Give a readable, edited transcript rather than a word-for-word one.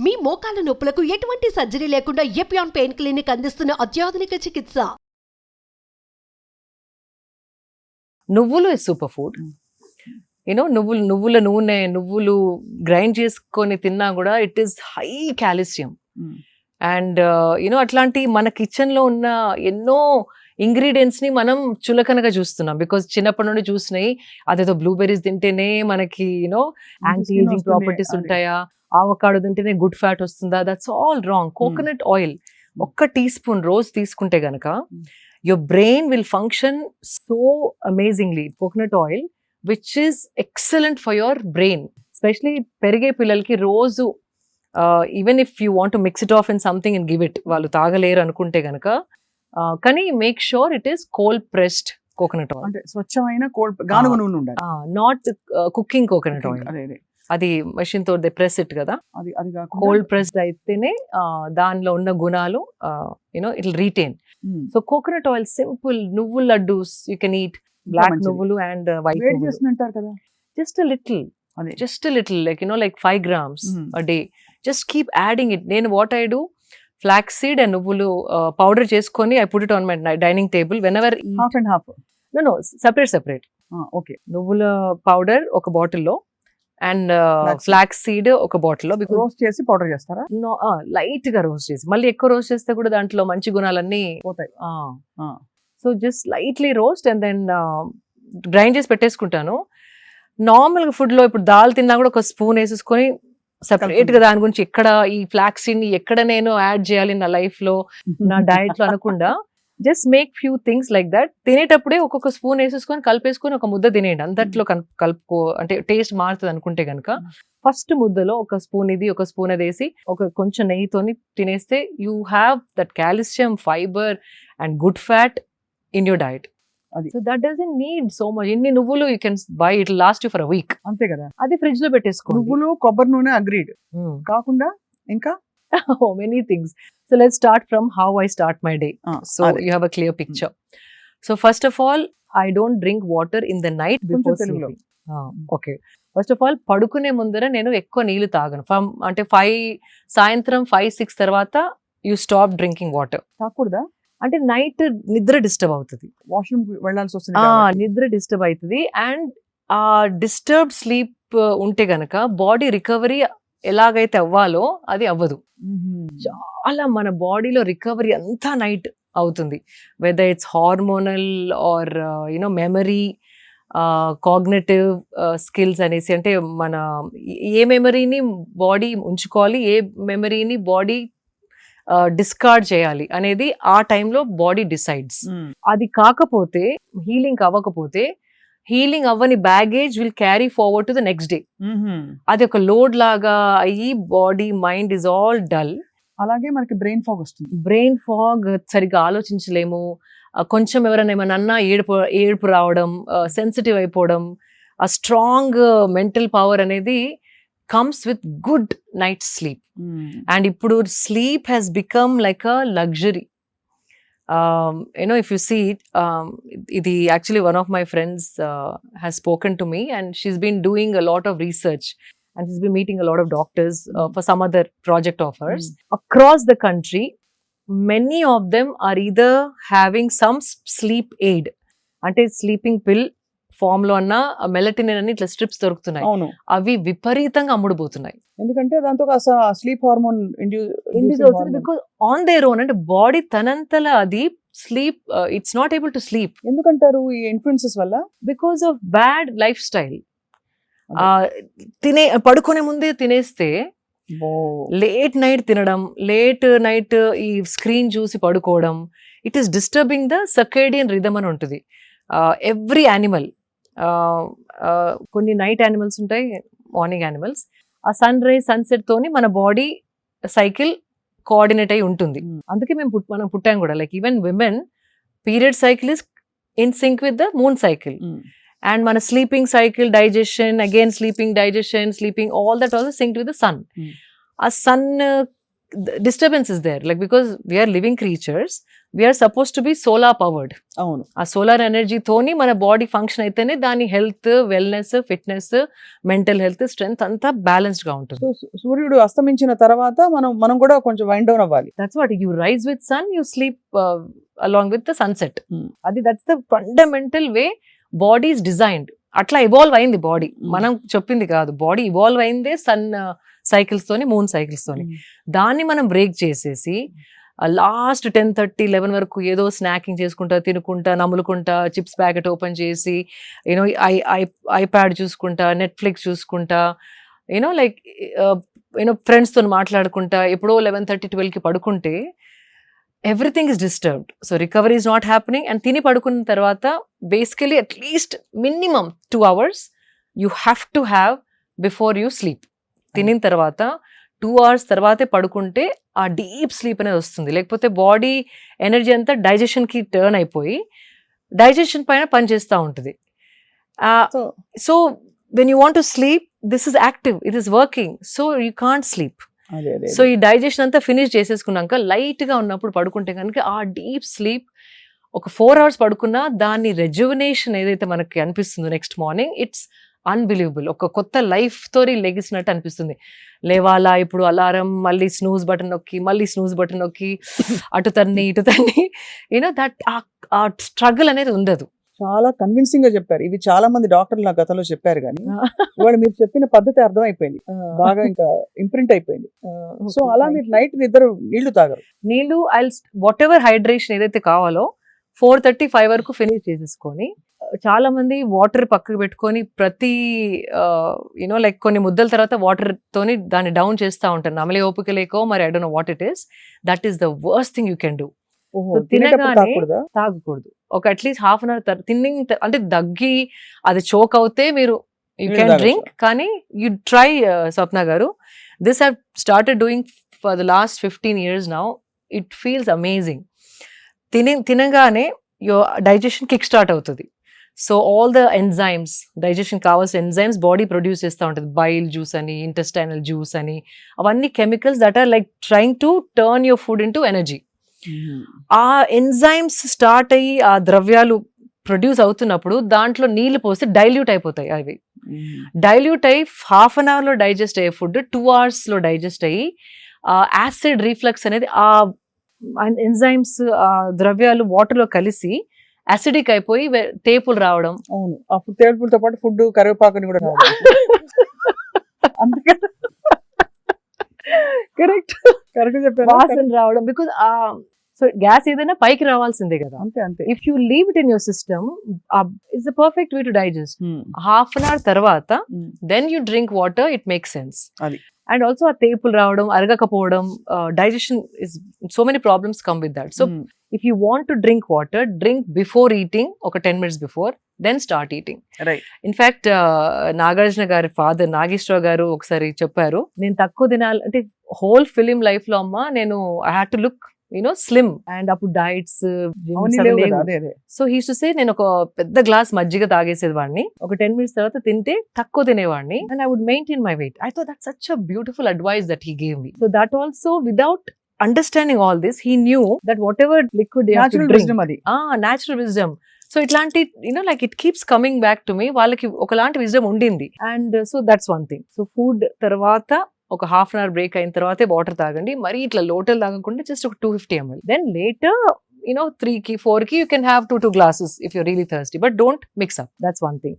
మీ మోకాల నొప్పులకు ఎటువంటి సర్జరీ లేకుండా ఎపియాన్ పెయిన్ క్లినిక్ అందిస్తున్న అత్యాధునిక చికిత్స. నువ్వులు ఇస్ సూపర్ ఫుడ్. యూనో నువ్వుల నూనె, నువ్వులు గ్రైండ్ చేసుకొని తిన్నా కూడా it is high calcium. And you know అట్లాంటి మన కిచెన్ లో ఉన్న ఎన్నో ఇంగ్రీడియంట్స్ ని మనం చులకనగా చూస్తున్నాం. బికాస్ చిన్నప్పటి నుండి చూసినాయి అదేదో బ్లూబెర్రీస్ తింటేనే మనకి యూనో యాంటీ ఏజింగ్ ప్రాపర్టీస్ ఉంటాయా, ఆవకాడో తింటేనే గుడ్ ఫ్యాట్ వస్తుందా? That's all wrong. Coconut oil ఒక్క టీ స్పూన్ రోజు తీసుకుంటే గనక your brain will function so amazingly. Coconut oil which is excellent for your brain. Especially పెరిగే పిల్లలకి రోజు even if you want to mix it of in something and give it, వాళ్ళు తాగలేరు అనుకుంటే గనక కానీ make sure it is cold pressed coconut oil. అంటే స్వచ్ఛమైన గానుగ నూనె ఉండాలి, నాట్ కుకింగ్ కోకోనట్ ఆయిల్. అది మెషిన్ తో ప్రెస్ ఇట్ కదా, అది కోల్డ్ ప్రెస్డ్ అయితేనే దానిలో ఉన్న గుణాలు you know it retain. So coconut oil simple. నువ్వుల laddoos you can eat, black నువ్వులు అండ్ వైట్ చేస్తుంటారు కదా. Just a little like like 5 grams a day. Just keep adding it. Then what I do, flax seed and నువ్వులు powder చేసుకొని I put it on my dining table whenever half and half. No separate. Okay. నువ్వుల powder ఒక బాటిల్లో and flax seed ఒక బాటిల్లో. Roast చేసి powder చేస్తారా? Light గా రోస్ట్ చేసి, మళ్ళీ ఎక్కువ రోస్ట్ చేస్తే కూడా దాంట్లో మంచి గుణాలన్నీ పోతాయి. So just lightly roast and then grind చేసి పెట్టేసుకుంటాను. నార్మల్ గా ఫుడ్ లో ఇప్పుడు దాల్ తిన్నా కూడా ఒక స్పూన్ వేసేసుకొని సెపరేట్ గా దాని గురించి ఎక్కడ ఈ ఫ్లాక్స్ సీడ్ ని ఎక్కడ నేను యాడ్ చేయాలి నా లైఫ్ లో, నా డయట్ లో అనకుండా just make few things like that. తినేటప్పుడే ఒక్కొక్క స్పూన్ వేసేసుకొని కలిపేసుకొని ఒక ముద్ద తినేయండి. అంతట్లో కలుపుకో, అంటే టేస్ట్ మారుతుంది అనుకుంటే కనుక ఫస్ట్ ముద్దలో ఒక స్పూన్ ఇది ఒక స్పూన్ అది వేసి ఒక కొంచెం నెయ్యితోని తినేస్తే you have that calcium, fibre and good fat in your diet. So that doesn't need so much. ఇన్ని నువ్వులు you can buy, it will last you for a week. అంతే కదా. అది ఫ్రిడ్జ్ లో పెట్టేసుకోండి. నువ్వులు, కొబ్బరి నూనె అగ్రీడ్ కాకుండా ఇంకా many things. So let's start from how I start my day. So you have a clear picture. So first of all, I don't drink water in the night before sleeping. Okay. First of all, పడుకునే ముందర నేను ఎక్కువ నీళ్లు తాగను. అంటే 5 సాయంత్రం 5-6 తర్వాత you stop drinking water. తాగకూడదా? అంటే నైట్ నిద్ర డిస్టర్బ్ అవుతుంది, వాష్రూమ్ వెళ్ళాల్సి వస్తుంది, నిద్ర డిస్టర్బ్ అవుతుంది. అండ్ ఆ డిస్టర్బ్ స్లీప్ ఉంటే గనక బాడీ రికవరీ ఎలాగైతే అవ్వాలో అది అవ్వదు. చాలా మన బాడీలో రికవరీ అంతా నైట్ అవుతుంది. Whether it's hormonal or you know memory, cognitive skills అనేసి, అంటే మన ఏ మెమరీని బాడీ ఉంచుకోవాలి, ఏ మెమరీని బాడీ డిస్కార్డ్ చేయాలి అనేది ఆ టైంలో బాడీ డిసైడ్స్. అది కాకపోతే, హీలింగ్ అవ్వకపోతే, హీలింగ్ అవ్వని baggage will carry forward to the next day. అది ఒక లోడ్ లాగా అయ్యి body mind is all dull. అలాగే మనకి బ్రెయిన్ ఫాగ్ వస్తుంది. బ్రెయిన్ ఫాగ్, సరిగ్గా ఆలోచించలేము. కొంచెం ఎవరైనా ఏమైనా అన్నా ఏడుపు రావడం, సెన్సిటివ్ అయిపోవడం. ఆ స్ట్రాంగ్ మెంటల్ పవర్ అనేది comes with good night sleep. And ippudu sleep has become like a luxury. If you see it, idi actually one of my friends has spoken to me, and she's been doing a lot of research and she's been meeting a lot of doctors for some other project of hers across the country. Many of them are either having some sleep aid, ante sleeping pill form లో అన్న మెలటినిన్ అని ఇట్లా strips దొరుకుతున్నాయి. అవి విపరీతంగా అమ్ముడుపోతున్నాయి. ఎందుకంటే దాంతో sleep hormone induce అవుతుంది. బికాజ్ ఆన్ దేర్ ఓన్, అంటే బాడీ తనంతల అది sleep, it's not able to sleep. ఎందుకంటారు ఈ ఇన్ఫ్లుయెన్సెస్ వల్ల? Because of bad life style. పడుకునే ముందే తినేస్తే, లేట్ నైట్ తినడం, లేట్ నైట్ ఈ స్క్రీన్ చూసి పడుకోవడం, it is disturbing the circadian rhythm అని ఉంటుంది. ఎవ్రీ యానిమల్, కొన్ని నైట్ యానిమల్స్ ఉంటాయి, మార్నింగ్ యానిమల్స్. ఆ సన్ రైజ్ సన్సెట్ తోని మన బాడీ సైకిల్ కోఆర్డినేట్ అయి ఉంటుంది. అందుకే మనం పుట్టాం కూడా. Like even women period cycle is in sync with the moon cycle. And మన sleeping cycle, digestion, again sleeping, digestion, sleeping, all that also sync with the sun. ఆ sun disturbance is there, like because we are living creatures, we are supposed to be solar powered. అవును. ఆ solar energy తోని మన body function అయితేనే దాని health, wellness, fitness, mental health, strength అంతా balanced గా ఉంటుంది. సో సూర్యుడు అస్తమించిన తర్వాత మనం కూడా కొంచెం వైండ్ డౌన్ అవ్వాలి. That's what you rise with sun, you sleep along with the sunset. Hmm. అది that's the fundamental way body is designed. అట్లా ఇవాల్వ్ అయింది బాడీ, మనం చెప్పింది కాదు. బాడీ ఇవాల్వ్ అయిందే సన్ సైకిల్స్ తోని, మూన్ సైకిల్స్ తోని. దాన్ని మనం బ్రేక్ చేసేసి లాస్ట్ 10:30, 11 వరకు ఏదో స్నాకింగ్ చేసుకుంటా, తినుకుంటా, నములుకుంటా, చిప్స్ ప్యాకెట్ ఓపెన్ చేసి, యూనో ఐప్యాడ్ చూసుకుంటా, నెట్ఫ్లిక్స్ చూసుకుంటా, యూనో లైక్ ఫ్రెండ్స్తో మాట్లాడుకుంటా, ఎప్పుడో 11:30, 12కి పడుకుంటే everything is disturbed. So recovery is not happening. And తిని పడుకున్న తర్వాత basically at least minimum 2 hours you have to have before you sleep. తినిన తర్వాత 2 hours తర్వాతే పడుకుంటే ఆ డీప్ స్లీప్ అనేది వస్తుంది. లేకపోతే బాడీ ఎనర్జీ అంతా డైజెషన్కి టర్న్ అయిపోయి డైజెషన్ పైన పనిచేస్తూ ఉంటుంది. So when you want to sleep, this is active, it is working, so you can't sleep. So ఈ డైజెషన్ అంతా ఫినిష్ చేసేసుకున్నాక లైట్గా ఉన్నప్పుడు పడుకుంటే కనుక ఆ డీప్ స్లీప్ ఒక 4 hours పడుకున్నా దాని రెజ్యువనేషన్ ఏదైతే మనకి అనిపిస్తుందో నెక్స్ట్ మార్నింగ్, ఇట్స్ అన్బిలీవబుల్. ఒక కొత్త లైఫ్ తోని లెగిసినట్టు అనిపిస్తుంది. లేవాలా, ఇప్పుడు అలారం, మళ్ళీ స్నూజ్ బటన్ నొక్కి, మళ్ళీ స్నూజ్ బటన్ నొక్కి, అటు తన్ని ఇటు తన్ని, యూనో దట్ ఆ స్ట్రగుల్ అనేది ఉండదు. చాలా కన్విన్సింగ్ గా చెప్పారు. ఇవి చాలా మంది డాక్టర్లు నా గతంలో చెప్పారు, కానీ ఇవాళ మీరు చెప్పిన పద్ధతి అర్థమైపోయింది, బాగా ఇంకా ఇంప్రింట్ అయిపోయింది. సో అలా మీరు నైట్ నిద్ర నీళ్లు తాగరు? నీళ్లు వాట్ ఎవర్ హైడ్రేషన్ ఏదైతే కావాలో 4:30, 5 వరకు ఫినిష్ చేసేసుకొని, చాలా మంది వాటర్ పక్కకు పెట్టుకొని ప్రతి యూనో లైక్ కొన్ని ముద్దల తర్వాత వాటర్ తోని దాన్ని డౌన్ చేస్తూ ఉంటారు. నమలే ఓపిక లేకో మరి, I don't know what it is. That is the worst thing you can do. తినగానే తాగకూడదు. ఒక అట్లీస్ట్ హాఫ్ అన్ అవర్ తిన్నింగ్, అంటే దగ్గి అది చోక్ అవుతే మీరు యూ కెన్ డ్రింక్. కానీ యూ ట్రై, స్వప్న గారు, this have started doing for the last 15 years now. It feels amazing. తినగానే డైజెషన్ కిక్ స్టార్ట్ అవుతుంది. So all the enzymes, digestion కావాల్సిన ఎంజైమ్స్ బాడీ ప్రొడ్యూస్ చేస్తూ ఉంటుంది. బైల్ జ్యూస్ అని, ఇంటెస్టైనల్ జ్యూస్ అని, అవన్నీ chemicals that are like trying to turn your food into energy. ఆ enzymes start అయ్యి ఆ ద్రవ్యాలు ప్రొడ్యూస్ అవుతున్నప్పుడు దాంట్లో నీళ్లు పోస్తే డైల్యూట్ అయిపోతాయి. అవి డైల్యూట్ అయ్యి హాఫ్ అన్ అవర్లో డైజెస్ట్ అయ్యే ఫుడ్ 2 hours లో డైజెస్ట్ అయ్యి యాసిడ్ రీఫ్లక్స్ అనేది ఆ ఎంజైమ్స్, ద్రవ్యాలు వాటర్లో కలిసి యాసిడిక్ అయిపోయి తేపులు రావడం. అవును, అప్పుడు తేపులతో పాటు ఫుడ్ కరివేపాకుని కూడా కరెక్ట్ చెప్పారు, వాసన రావడం. బికాజ్ సో గ్యాస్ ఏదైనా పైకి రావాల్సిందే కదా. అంతే. If you leave it in your system, it's the perfect way to digest. Half an hour తర్వాత then you drink water, it makes sense. And also ఆ తేపులు రావడం, అరగకపోవడం, digestion is so many problems come with that. So if you want to drink water, drink before eating, ఒక 10 minutes before, then start eating. Right. In fact, Nagarjuna గారి father Nageswararao గారు ఒకసారి చెప్పారు, నేను తక్కువ తినాలి అంటే హోల్ ఫిలిం లైఫ్ లో అమ్మా నేను I had to look slim. And అప్పుడు diets, so he to say, నేను ఒక పెద్ద గ్లాస్ మజ్జిగ తాగేసేది వాడిని, ఒక 10 minutes తర్వాత తింటే తక్కువ తినేవాడిని, and I would maintain my weight. I thought that's such a beautiful advice that he gave me. So that also, without understanding all this, he knew that whatever liquid they have to drink, natural wisdom. So itlanti, like it keeps coming back to me, వాళ్ళకి ఒకలాంటి wisdom ఉండింది. And so that's one thing. So food తర్వాత ఒక half an hour break అయిన తర్వాతే water తాగండి. మరి ఇట్లా లోటల్ తాగకుండా జస్ట్ ఒక 250 ml. Then later 3 ki 4 ki you can have 2 glasses if you're really thirsty, but don't mix up. That's one thing.